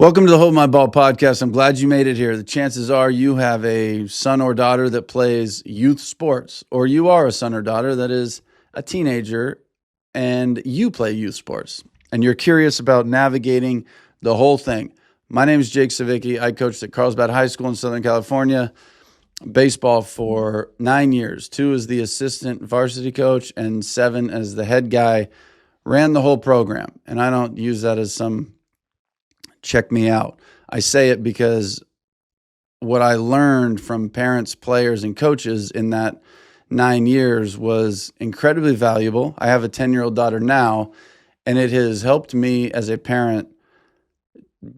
Welcome to the Hold My Ball podcast. I'm glad you made it here. The chances are you have a son or daughter that plays youth sports, or you are a son or daughter that is a teenager and you play youth sports, and you're curious about navigating the whole thing. My name is Jake Savicki. I coached at Carlsbad High School in Southern California, baseball for 9 years, 2 as the assistant varsity coach and 7 as the head guy, ran the whole program. And I don't use that as some check me out. I say it because what I learned from parents, players, and coaches in that 9 years was incredibly valuable. I have a 10-year-old daughter now, and it has helped me as a parent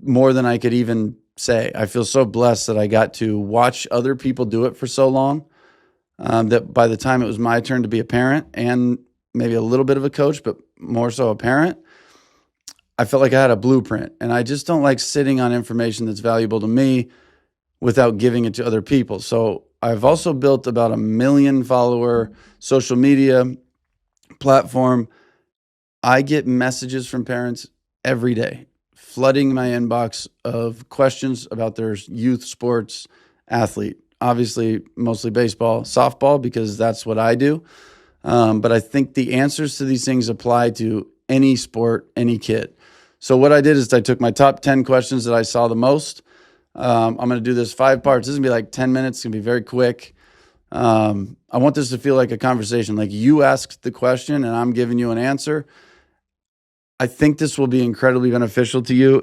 more than I could even say. I feel so blessed that I got to watch other people do it for so long, that by the time it was my turn to be a parent and maybe a little bit of a coach, but more so a parent, I felt like I had a blueprint, and I just don't like sitting on information that's valuable to me without giving it to other people. So I've also built about 1 million follower social media platform. I get messages from parents every day, flooding my inbox of questions about their youth sports athlete. Obviously, mostly baseball, softball, because that's what I do. But I think the answers to these things apply to any sport, any kid. So what I did is I took my top 10 questions that I saw the most. I'm going to do this 5 parts. This is going to be like 10 minutes. It's going to be very quick. I want this to feel like a conversation, like you asked the question and I'm giving you an answer. I think this will be incredibly beneficial to you.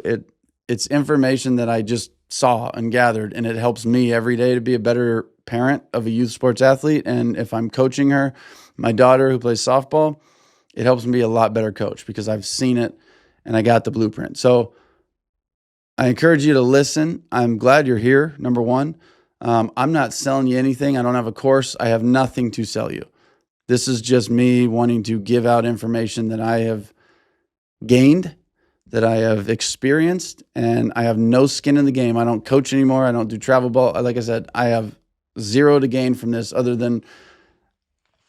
It's information that I just saw and gathered, and it helps me every day to be a better parent of a youth sports athlete. And if I'm coaching her, my daughter who plays softball, it helps me be a lot better coach because I've seen it and I got the blueprint. So I encourage you to listen. I'm glad you're here, number one. I'm not selling you anything. I don't have a course. I have nothing to sell you. This is just me wanting to give out information that I have gained, that I have experienced, and I have no skin in the game. I don't coach anymore. I don't do travel ball. Like I said, I have zero to gain from this other than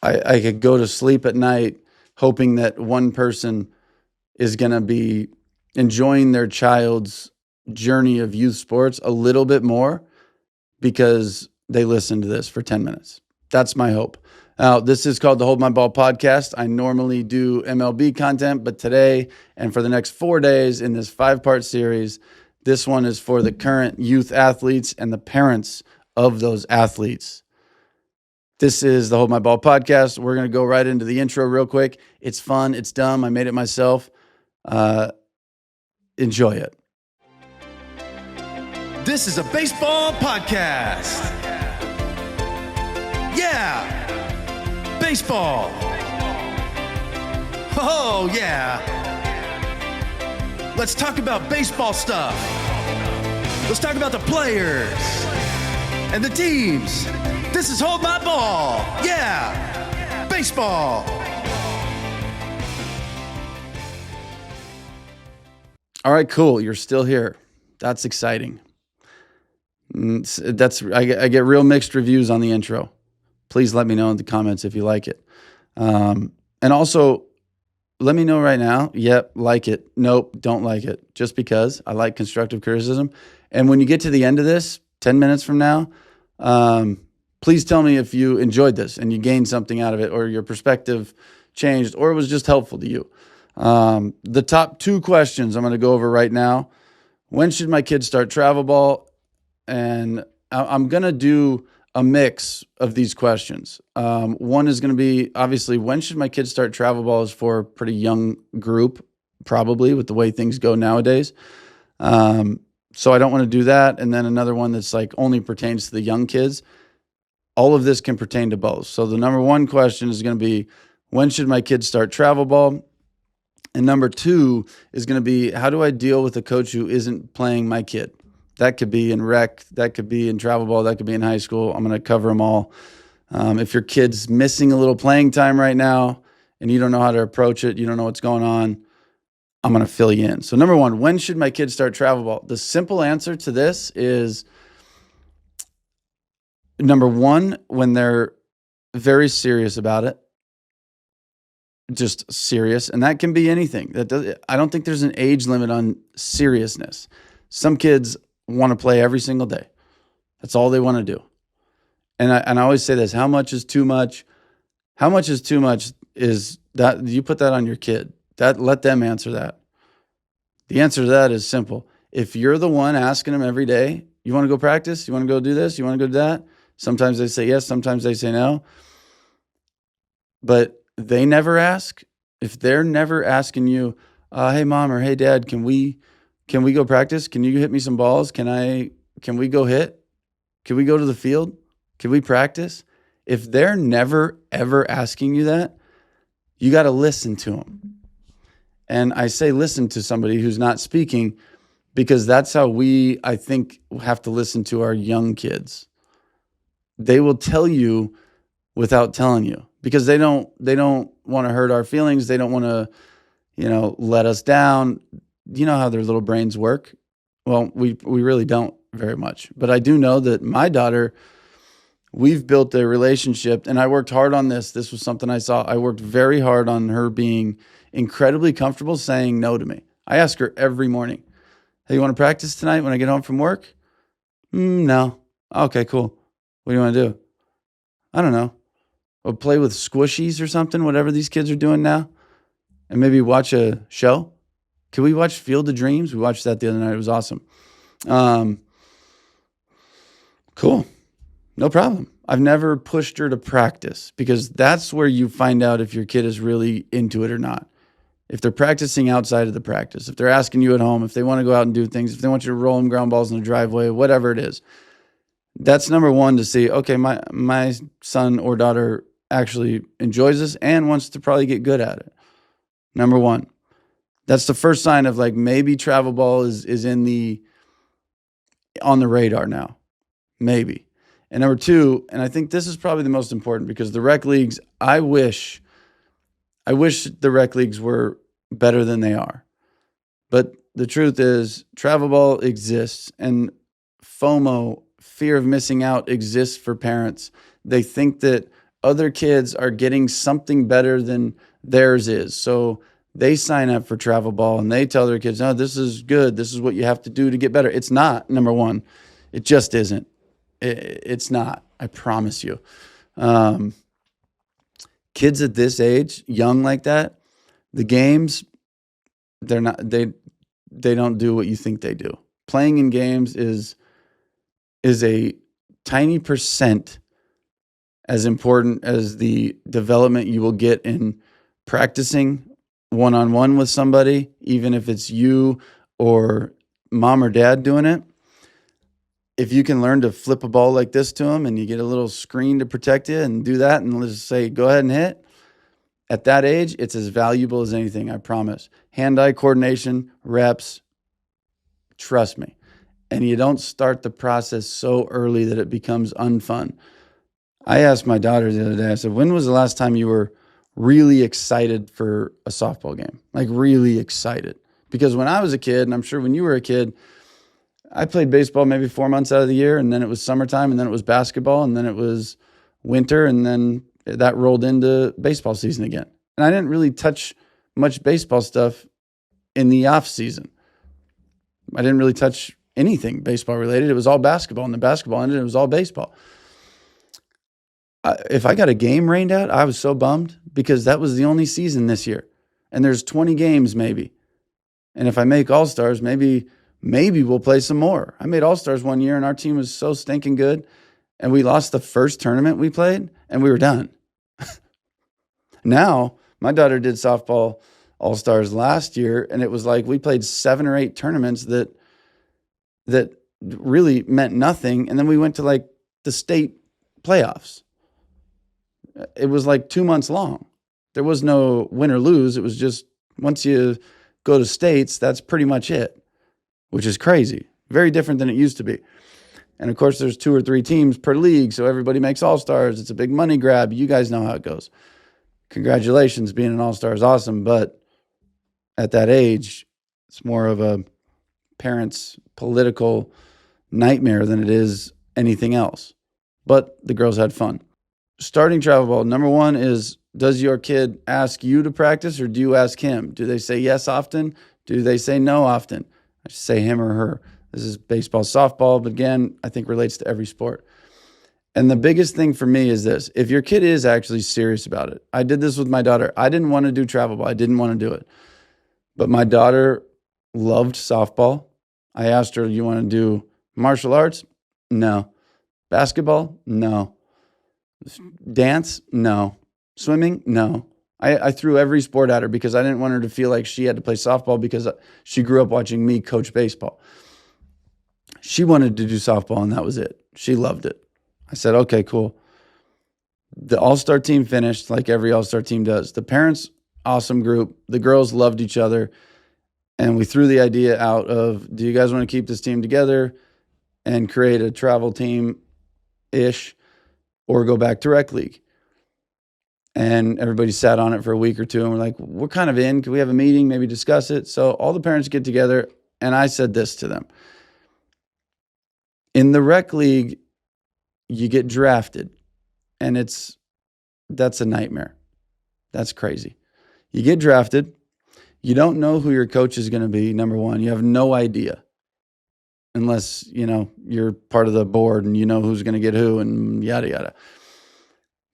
I could go to sleep at night hoping that one person is going to be enjoying their child's journey of youth sports a little bit more because they listened to this for 10 minutes. That's my hope. Now, this is called the Hold My Ball podcast. I normally do MLB content, but today and for the next 4 days in this 5-part series, this one is for the current youth athletes and the parents of those athletes. This is the Hold My Ball podcast. We're going to go right into the intro real quick. It's fun. It's dumb. I made it myself. Enjoy it. This is a baseball podcast. Yeah. Baseball. Oh, yeah. Let's talk about baseball stuff. Let's talk about the players and the teams. This is Hold My Ball. Yeah. Baseball. All right, cool. You're still here. That's exciting. I get real mixed reviews on the intro. Please let me know in the comments if you like it. And also, let me know right now. Yep, like it. Nope, don't like it. Just because I like constructive criticism. And when you get to the end of this, 10 minutes from now, please tell me if you enjoyed this and you gained something out of it, or your perspective changed, or it was just helpful to you. The top 2 questions I'm going to go over right now. When should my kids start travel ball? And I'm going to do a mix of these questions. One is going to be, obviously, when should my kids start travel ball is for a pretty young group, probably with the way things go nowadays. So I don't want to do that. And then another one that's like only pertains to the young kids. All of this can pertain to both. So the number 1 question is going to be, when should my kids start travel ball? And number 2 is going to be, how do I deal with a coach who isn't playing my kid? That could be in rec, that could be in travel ball, that could be in high school. I'm going to cover them all. If your kid's missing a little playing time right now and you don't know how to approach it, you don't know what's going on, I'm going to fill you in. So number 1, when should my kids start travel ball? The simple answer to this is, number 1, when they're very serious about it. Just serious, and that can be anything. I don't think there's an age limit on seriousness. Some kids want to play every single day. That's all they want to do. And I always say this, how much is too much? How much is too much is that you put that on your kid. Let them answer that. The answer to that is simple. If you're the one asking them every day, you want to go practice? You want to go do this? You want to go do that? Sometimes they say yes, sometimes they say no. But they never ask. If they're never asking you, hey mom or hey dad, can we go practice? Can you hit me some balls? Can we go hit? Can we go to the field? Can we practice? If they're never ever asking you that, you got to listen to them. And I say listen to somebody who's not speaking because that's how we, I think, have to listen to our young kids. They will tell you without telling you because they don't want to hurt our feelings. They don't want to, let us down. You know how their little brains work? Well, we really don't very much. But I do know that my daughter, we've built a relationship, and I worked hard on this. This was something I saw. I worked very hard on her being incredibly comfortable saying no to me. I ask her every morning, hey, you want to practice tonight when I get home from work? No. Okay, cool. What do you want to do? I don't know. We'll play with squishies or something, whatever these kids are doing now, and maybe watch a show. Can we watch Field of Dreams? We watched that the other night. It was awesome. Cool. No problem. I've never pushed her to practice because that's where you find out if your kid is really into it or not. If they're practicing outside of the practice, if they're asking you at home, if they want to go out and do things, if they want you to roll them ground balls in the driveway, whatever it is. That's number one to see, okay, my son or daughter actually enjoys this and wants to probably get good at it. Number one. That's the first sign of like maybe travel ball is on the radar now. Maybe. And number two, and I think this is probably the most important because the rec leagues, I wish the rec leagues were better than they are. But the truth is travel ball exists and FOMO, fear of missing out, exists for parents. They think that other kids are getting something better than theirs is. So they sign up for travel ball and they tell their kids, no, this is good. This is what you have to do to get better. It's not, number one. It just isn't. It's not. I promise you. Kids at this age, young like that, the games, they don't do what you think they do. Playing in games is a tiny percent as important as the development you will get in practicing one-on-one with somebody, even if it's you or mom or dad doing it. If you can learn to flip a ball like this to them and you get a little screen to protect you and do that and let's just say, go ahead and hit. At that age, it's as valuable as anything, I promise. Hand-eye coordination, reps, trust me. And you don't start the process so early that it becomes unfun. I asked my daughter the other day, I said, when was the last time you were really excited for a softball game? Like really excited. Because when I was a kid, and I'm sure when you were a kid, I played baseball maybe 4 months out of the year, and then it was summertime, and then it was basketball, and then it was winter, and then that rolled into baseball season again. And I didn't really touch much baseball stuff in the off season. I didn't really touch anything baseball related. It was all basketball, and the basketball ended, it was all baseball. If I got a game rained out, I was so bummed because that was the only season this year. And there's 20 games maybe. And if I make All-Stars, maybe we'll play some more. I made All-Stars one year and our team was so stinking good. And we lost the first tournament we played and we were done. Now, my daughter did softball All-Stars last year and it was like we played 7 or 8 tournaments that really meant nothing. And then we went to like the state playoffs. It was like 2 months long. There was no win or lose. It was just once you go to states, that's pretty much it, which is crazy. Very different than it used to be. And of course, there's 2 or 3 teams per league, so everybody makes All-Stars. It's a big money grab. You guys know how it goes. Congratulations, being an All-Star is awesome, but at that age, it's more of a parent's political nightmare than it is anything else. But the girls had fun. Starting travel ball, number one is, does your kid ask you to practice or do you ask him? Do they say yes often? Do they say no often? I should say him or her. This is baseball, softball, but again, I think relates to every sport. And the biggest thing for me is this. If your kid is actually serious about it, I did this with my daughter. I didn't want to do travel ball. I didn't want to do it. But my daughter loved softball. I asked her, you want to do martial arts? No. Basketball? No. Dance? No. Swimming? No. I threw every sport at her because I didn't want her to feel like she had to play softball because she grew up watching me coach baseball. She wanted to do softball, and that was it. She loved it. I said, okay, cool. The all-star team finished like every all-star team does. The parents, awesome group. The girls loved each other. And we threw the idea out of, do you guys want to keep this team together and create a travel team-ish or go back to rec league? And everybody sat on it for a week or two, and we're like, we're kind of in. Can we have a meeting, maybe discuss it? So all the parents get together, and I said this to them. In the rec league, you get drafted, and that's a nightmare. That's crazy. You get drafted. You don't know who your coach is going to be, number one. You have no idea unless, you're part of the board and you know who's going to get who and yada, yada.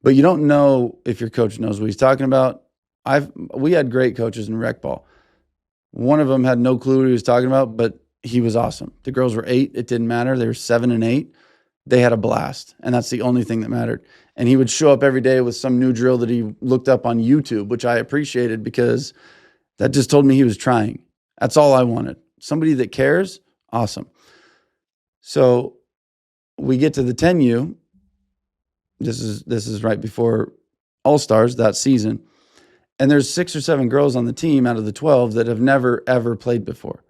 But you don't know if your coach knows what he's talking about. We had great coaches in rec ball. One of them had no clue what he was talking about, but he was awesome. The girls were 8. It didn't matter. They were 7 and 8. They had a blast, and that's the only thing that mattered. And he would show up every day with some new drill that he looked up on YouTube, which I appreciated because that just told me he was trying. That's all I wanted. Somebody that cares, awesome. So we get to the 10U. This is right before All-Stars that season. And there's 6 or 7 girls on the team out of the 12 that have never, ever played before.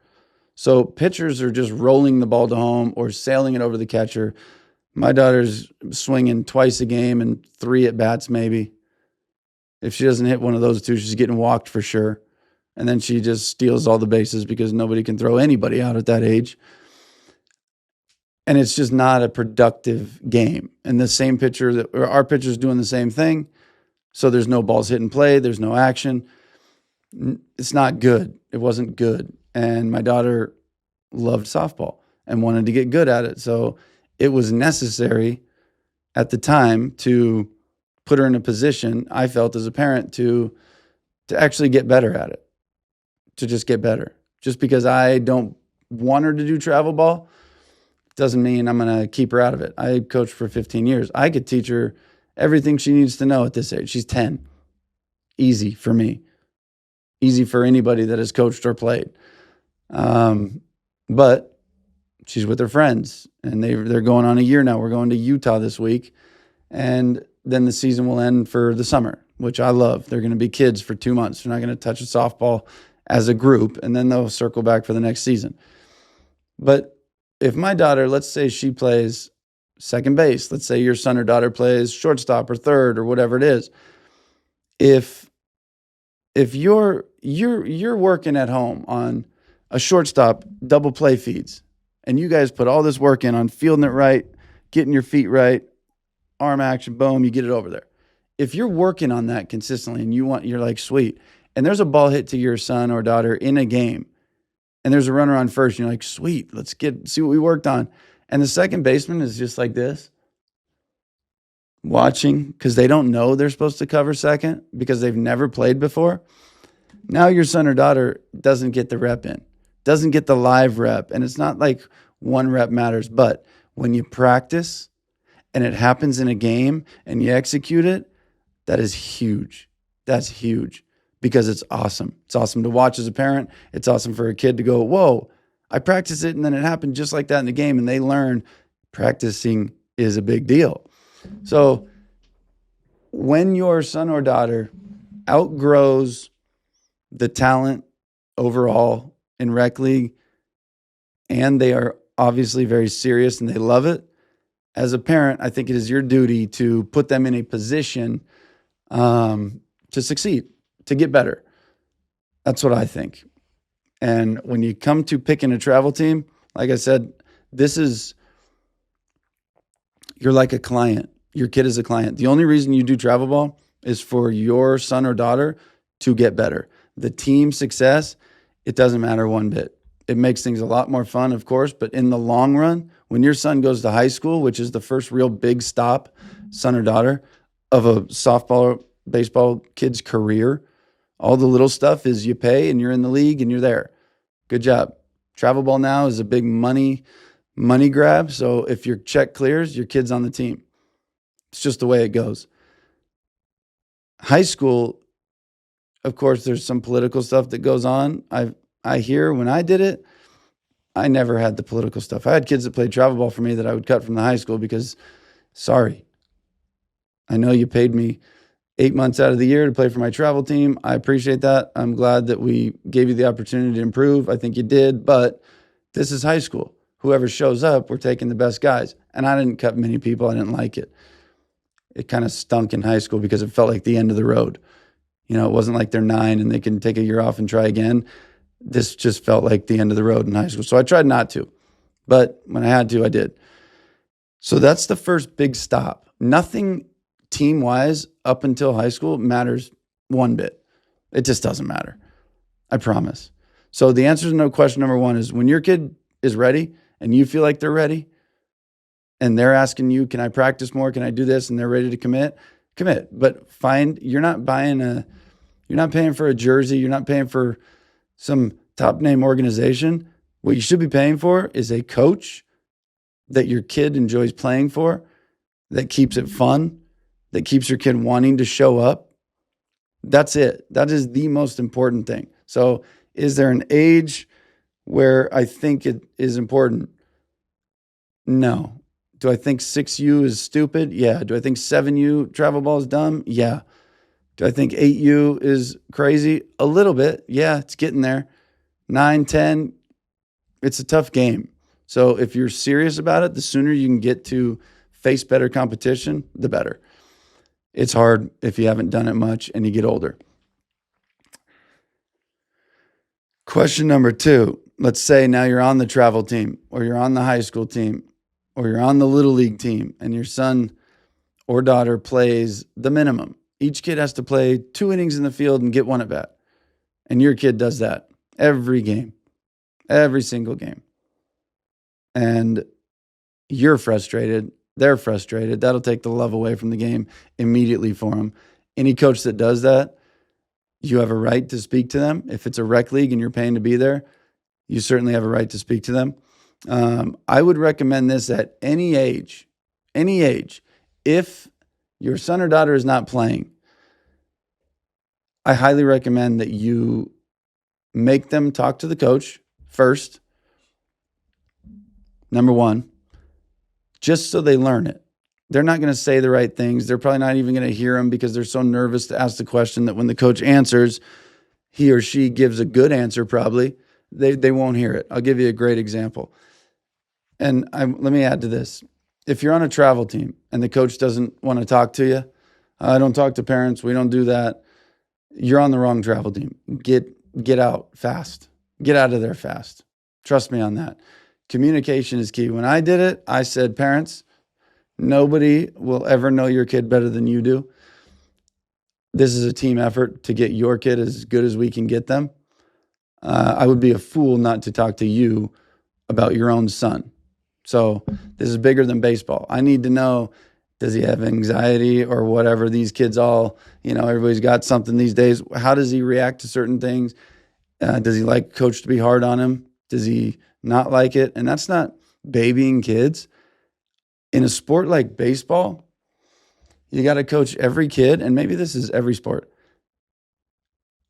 So pitchers are just rolling the ball to home or sailing it over the catcher. My daughter's swinging twice a game and 3 at bats maybe. If she doesn't hit one of those 2, she's getting walked for sure. And then she just steals all the bases because nobody can throw anybody out at that age. And it's just not a productive game. And the same pitcher, our pitcher's doing the same thing. So there's no balls hit and play. There's no action. It's not good. It wasn't good. And my daughter loved softball and wanted to get good at it. So it was necessary at the time to put her in a position, I felt as a parent, to actually get better at it, to just get better. Just because I don't want her to do travel ball doesn't mean I'm going to keep her out of it. I coached for 15 years. I could teach her everything she needs to know at this age. She's 10. Easy for me. Easy for anybody that has coached or played. But she's with her friends, and they're going on a year now. We're going to Utah this week, and then the season will end for the summer, which I love. They're going to be kids for 2 months. They're not going to touch a softball as a group, and then they'll circle back for the next season. But if my daughter, let's say she plays second base, let's say your son or daughter plays shortstop or third or whatever it is, if you're working at home on a shortstop double play feeds, and you guys put all this work in on fielding it right, getting your feet right, arm action, boom, you get it over there. If you're working on that consistently and you're like, sweet, and there's a ball hit to your son or daughter in a game, and there's a runner on first, and you're like, sweet, let's see what we worked on. And the second baseman is just like this, watching, because they don't know they're supposed to cover second because they've never played before. Now your son or daughter doesn't get the rep in, doesn't get the live rep. And it's not like one rep matters, but when you practice and it happens in a game and you execute it, that is huge. That's huge because it's awesome. It's awesome to watch as a parent. It's awesome for a kid to go, whoa, I practiced it and then it happened just like that in the game. And they learn practicing is a big deal. So when your son or daughter outgrows the talent overall in rec league, and they are obviously very serious and they love it, as a parent, I think it is your duty to put them in a position to succeed, to get better. That's what I think. And when you come to picking a travel team, like I said, you're like a client. Your kid is a client. The only reason you do travel ball is for your son or daughter to get better. The team success, it doesn't matter one bit. It makes things a lot more fun, of course, but in the long run, when your son goes to high school, which is the first real big stop, son or daughter, of a softball, baseball kid's career, all the little stuff is you pay and you're in the league and you're there. Good job. Travel ball now is a big money grab. So if your check clears, your kid's on the team. It's just the way it goes. High school, of course, there's some political stuff that goes on. I hear when I did it, I never had the political stuff. I had kids that played travel ball for me that I would cut from the high school because, sorry, I know you paid me 8 months out of the year to play for my travel team. I appreciate that. I'm glad that we gave you the opportunity to improve. I think you did, but this is high school. Whoever shows up, we're taking the best guys. And I didn't cut many people. I didn't like it. It kind of stunk in high school because it felt like the end of the road. You know, it wasn't like they're 9 and they can take a year off and try again. This just felt like the end of the road in high school. So I tried not to. But when I had to, I did. So that's the first big stop. Nothing team-wise up until high school matters one bit. It just doesn't matter. I promise. So the answer to no question number one is when your kid is ready and you feel like they're ready and they're asking you, can I practice more? Can I do this? And they're ready to commit. But you're not paying for a jersey. You're not paying for some top name organization. What you should be paying for is a coach that your kid enjoys playing for, that keeps it fun, that keeps your kid wanting to show up. That's it. That is the most important thing. So is there an age where I think it is important? No. Do I think 6U is stupid? Yeah. Do I think 7U travel ball is dumb? Yeah. Do I think 8U is crazy? A little bit. Yeah, it's getting there. 9, 10, it's a tough game. So if you're serious about it, the sooner you can get to face better competition, the better. It's hard if you haven't done it much and you get older. Question number 2. Let's say now you're on the travel team or you're on the high school team or you're on the little league team and your son or daughter plays the minimum. Each kid has to play 2 innings in the field and get 1 at bat. And your kid does that every game, every single game. And you're frustrated. They're frustrated. That'll take the love away from the game immediately for them. Any coach that does that, you have a right to speak to them. If it's a rec league and you're paying to be there, you certainly have a right to speak to them. I would recommend this at any age. If your son or daughter is not playing, I highly recommend that you make them talk to the coach first. Number 1, just so they learn it. They're not going to say the right things. They're probably not even going to hear them because they're so nervous to ask the question that when the coach answers, he or she gives a good answer probably. They won't hear it. I'll give you a great example. And let me add to this. If you're on a travel team and the coach doesn't want to talk to you, I don't talk to parents. We don't do that. You're on the wrong travel team. Get out fast. Get out of there fast. Trust me on that. Communication is key. When I did it, I said, parents, nobody will ever know your kid better than you do. This is a team effort to get your kid as good as we can get them. I would be a fool not to talk to you about your own son. So this is bigger than baseball. I need to know, does he have anxiety or whatever? These kids all, everybody's got something these days. How does he react to certain things? Does he like coach to be hard on him? Does he not like it? And that's not babying kids. In a sport like baseball, you got to coach every kid, and maybe this is every sport.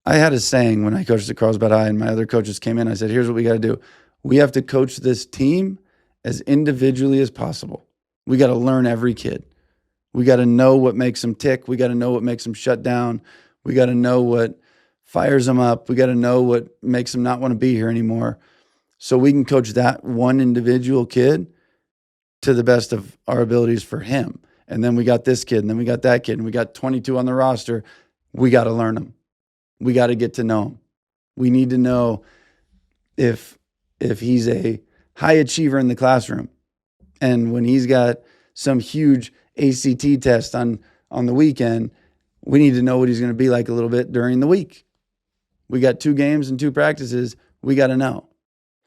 I had a saying when I coached at Carlsbad High and my other coaches came in. I said, here's what we got to do. We have to coach this team as individually as possible. We got to learn every kid. We got to know what makes them tick. We got to know what makes them shut down. We got to know what fires them up. We got to know what makes them not want to be here anymore. So we can coach that one individual kid to the best of our abilities for him. And then we got this kid, and then we got that kid, and we got 22 on the roster. We got to learn them. We got to get to know him. We need to know if he's a high achiever in the classroom. And when he's got some huge ACT test on the weekend, we need to know what he's going to be like a little bit during the week. We got 2 games and 2 practices. We got to know.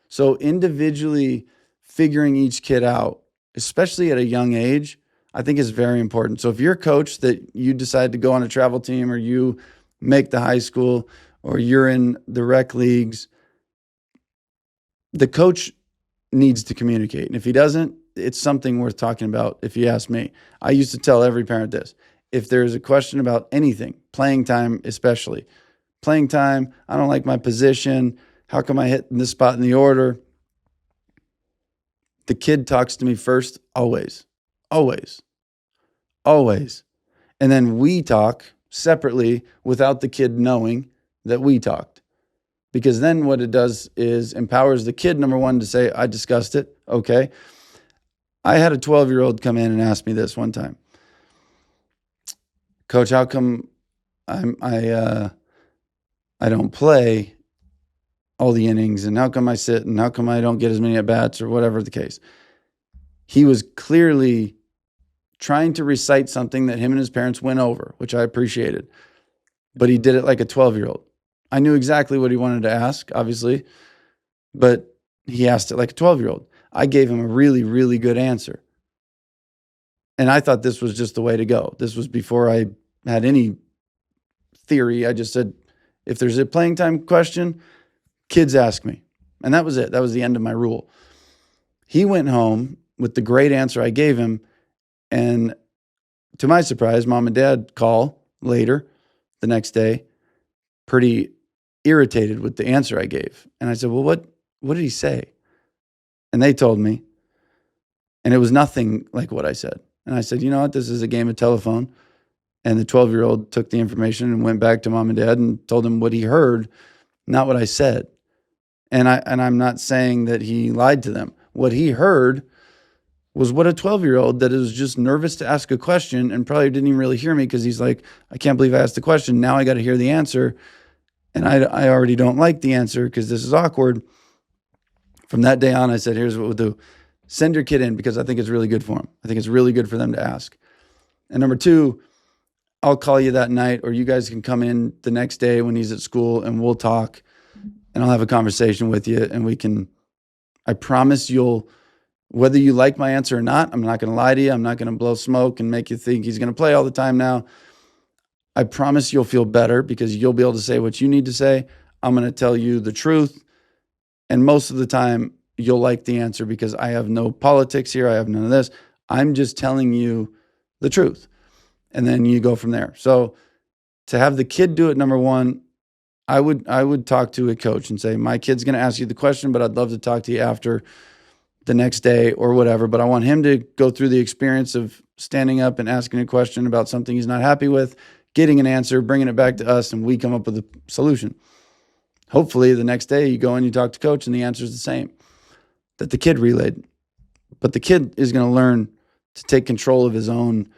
So individually figuring each kid out, especially at a young age, I think is very important. So if you're a coach that you decide to go on a travel team, or you make the high school, or you're in the rec leagues, the coach needs to communicate. And if he doesn't, it's something worth talking about, if you ask me. I used to tell every parent this. If there's a question about anything, playing time especially, playing time, I don't like my position, how come I hit this spot in the order? The kid talks to me first, always, always, always. And then we talk separately without the kid knowing that we talked. Because then what it does is empowers the kid, number one, to say, I discussed it. Okay. I had a 12-year-old come in and ask me this one time. Coach, how come I don't play all the innings, and how come I sit, and how come I don't get as many at-bats, or whatever the case? He was clearly trying to recite something that him and his parents went over, which I appreciated. But he did it like a 12-year-old. I knew exactly what he wanted to ask, obviously, but he asked it like a 12-year-old. I gave him a really, really good answer. And I thought this was just the way to go. This was before I had any theory. I just said, if there's a playing time question, kids ask me. And that was it. That was the end of my rule. He went home with the great answer I gave him. And to my surprise, mom and dad call later the next day, pretty irritated with the answer I gave. And I said, well, what did he say? And they told me. And it was nothing like what I said. And I said, you know what? This is a game of telephone. And the 12-year-old took the information and went back to mom and dad and told them what he heard, not what I said. And I'm not saying that he lied to them. What he heard was what a 12-year-old that is just nervous to ask a question and probably didn't even really hear me, because he's like, I can't believe I asked the question. Now I got to hear the answer. And I already don't like the answer because this is awkward. From that day on, I said, here's what we'll do. Send your kid in, because I think it's really good for them. I think it's really good for them to ask. And number two, I'll call you that night, or you guys can come in the next day when he's at school, and we'll talk, and I'll have a conversation with you, and I promise whether you like my answer or not, I'm not going to lie to you. I'm not going to blow smoke and make you think he's going to play all the time now. I promise you'll feel better, because you'll be able to say what you need to say. I'm going to tell you the truth. And most of the time, you'll like the answer, because I have no politics here. I have none of this. I'm just telling you the truth. And then you go from there. So to have the kid do it, number one, I would talk to a coach and say, my kid's going to ask you the question, but I'd love to talk to you after the next day or whatever. But I want him to go through the experience of standing up and asking a question about something he's not happy with, getting an answer, bringing it back to us, and we come up with a solution. Hopefully the next day you go and you talk to coach and the answer is the same that the kid relayed. But the kid is going to learn to take control of his own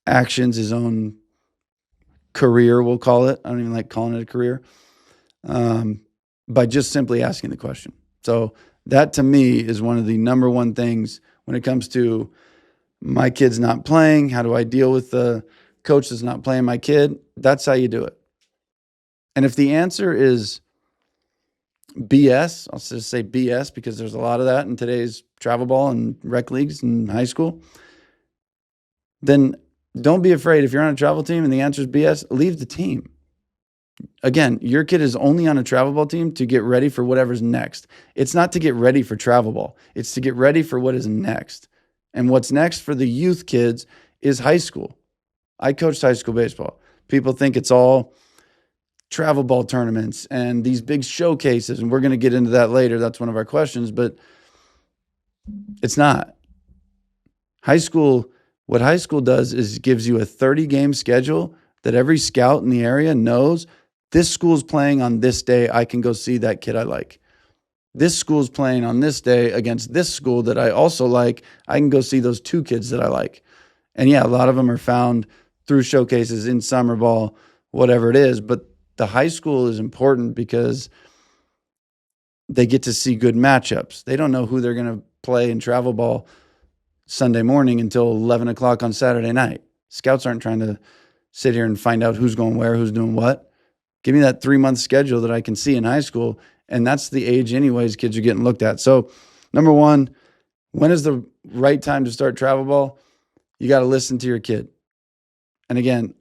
actions, his own career, we'll call it. I don't even like calling it a career, by just simply asking the question. So that to me is one of the number one things when it comes to my kid's not playing. How do I deal with the coach that's not playing my kid? That's how you do it. And if the answer is BS, I'll just say BS, because there's a lot of that in today's travel ball and rec leagues and high school, then don't be afraid. If you're on a travel team and the answer is BS, leave the team. Again, your kid is only on a travel ball team to get ready for whatever's next. It's not to get ready for travel ball. It's to get ready for what is next. And what's next for the youth kids is high school. I coached high school baseball. People think it's all travel ball tournaments and these big showcases, and we're going to get into that later. That's one of our questions, but it's not. High school, what high school does is gives you a 30-game schedule that every scout in the area knows this school's playing on this day. I can go see that kid I like. This school's playing on this day against this school that I also like. I can go see those two kids that I like. And yeah, a lot of them are found through showcases in summer ball, whatever it is. But the high school is important because they get to see good matchups. They don't know who they're going to play in travel ball Sunday morning until 11 o'clock on Saturday night. Scouts aren't trying to sit here and find out who's going where, who's doing what. Give me that 3-month schedule that I can see in high school, And that's the age anyways kids are getting looked at. So number one, when is the right time to start travel ball? You got to listen to your kid. And again,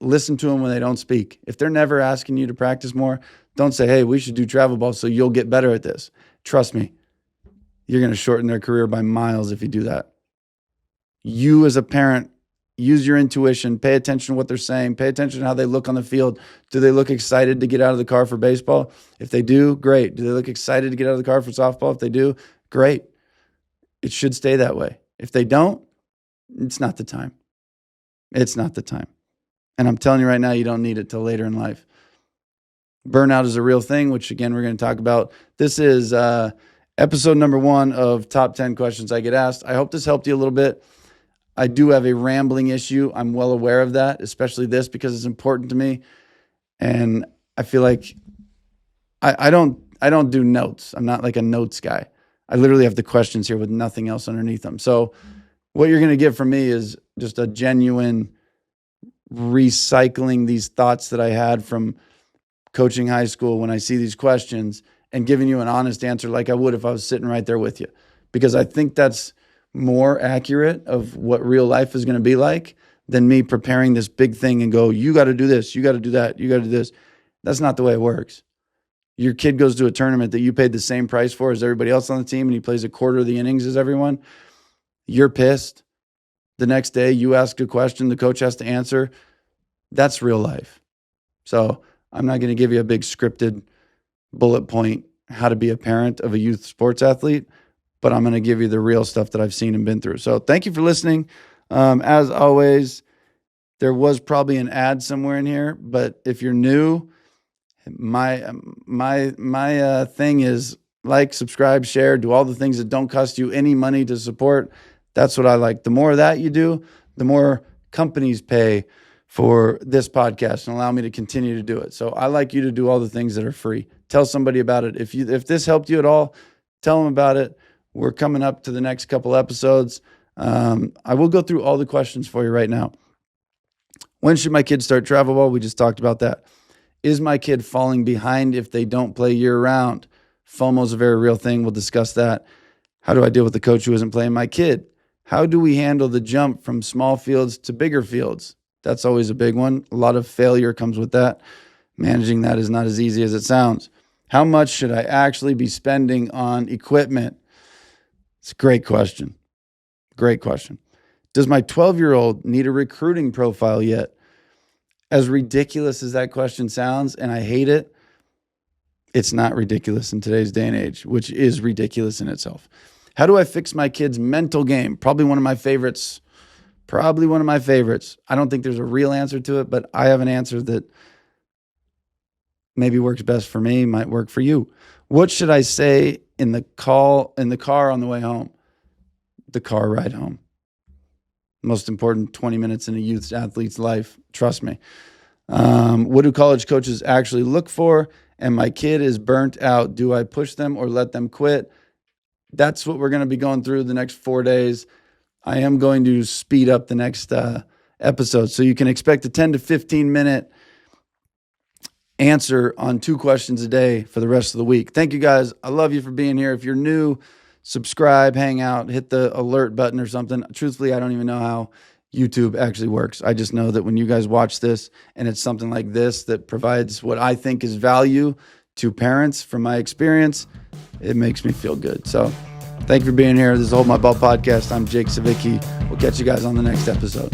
listen to them when they don't speak. If they're never asking you to practice more, don't say, hey, we should do travel ball so you'll get better at this. Trust me, you're going to shorten their career by miles if you do that. You as a parent, use your intuition, pay attention to what they're saying, pay attention to how they look on the field. Do they look excited to get out of the car for baseball? If they do, great. Do they look excited to get out of the car for softball? If they do, great. It should stay that way. If they don't, it's not the time. It's not the time. And I'm telling you right now, you don't need it till later in life. Burnout is a real thing, which again, we're going to talk about. This is episode number 1 of Top 10 Questions I Get Asked. I hope this helped you a little bit. I do have a rambling issue. I'm well aware of that, especially this because it's important to me. And I feel like I don't do notes. I'm not like a notes guy. I literally have the questions here with nothing else underneath them. So what you're going to get from me is just a genuine recycling these thoughts that I had from coaching high school when I see these questions and giving you an honest answer like I would if I was sitting right there with you. Because I think that's more accurate of what real life is going to be like than me preparing this big thing and go, you got to do this, you got to do that, you got to do this. That's not the way it works. Your kid goes to a tournament that you paid the same price for as everybody else on the team and he plays a quarter of the innings as everyone. You're pissed. The next day you ask a question, the coach has to answer. That's real life. So I'm not going to give you a big scripted bullet point how to be a parent of a youth sports athlete, but I'm going to give you the real stuff that I've seen and been through. So thank you for listening. As always, there was probably an ad somewhere in here, but if you're new, my thing is like, subscribe, share, do all the things that don't cost you any money to support. That's what I like. The more of that you do, the more companies pay for this podcast and allow me to continue to do it. So I like you to do all the things that are free. Tell somebody about it. If this helped you at all, tell them about it. We're coming up to the next couple episodes. I will go through all the questions for you right now. When should my kids start travel ball? We just talked about that. Is my kid falling behind if they don't play year-round? FOMO is a very real thing. We'll discuss that. How do I deal with the coach who isn't playing my kid? How do we handle the jump from small fields to bigger fields? That's always a big one. A lot of failure comes with that. Managing that is not as easy as it sounds. How much should I actually be spending on equipment? It's a great question. Great question. Does my 12-year-old need a recruiting profile yet? As ridiculous as that question sounds, and I hate it, it's not ridiculous in today's day and age, which is ridiculous in itself. How do I fix my kid's mental game? Probably one of my favorites. I don't think there's a real answer to it, but I have an answer that maybe works best for me, might work for you. What should I say in the car on the way home? The car ride home. Most important 20 minutes in a youth athlete's life. Trust me. What do college coaches actually look for? And my kid is burnt out. Do I push them or let them quit? That's what we're going to be going through the next 4 days. I am going to speed up the next episode. So you can expect a 10 to 15 minute answer on 2 questions a day for the rest of the week. Thank you guys. I love you for being here. If you're new, subscribe, hang out, hit the alert button or something. Truthfully, I don't even know how YouTube actually works. I just know that when you guys watch this and it's something like this that provides what I think is value to parents from my experience, it makes me feel good. So thank you for being here. This is Hold My Ball Podcast. I'm Jake Savicki. We'll catch you guys on the next episode.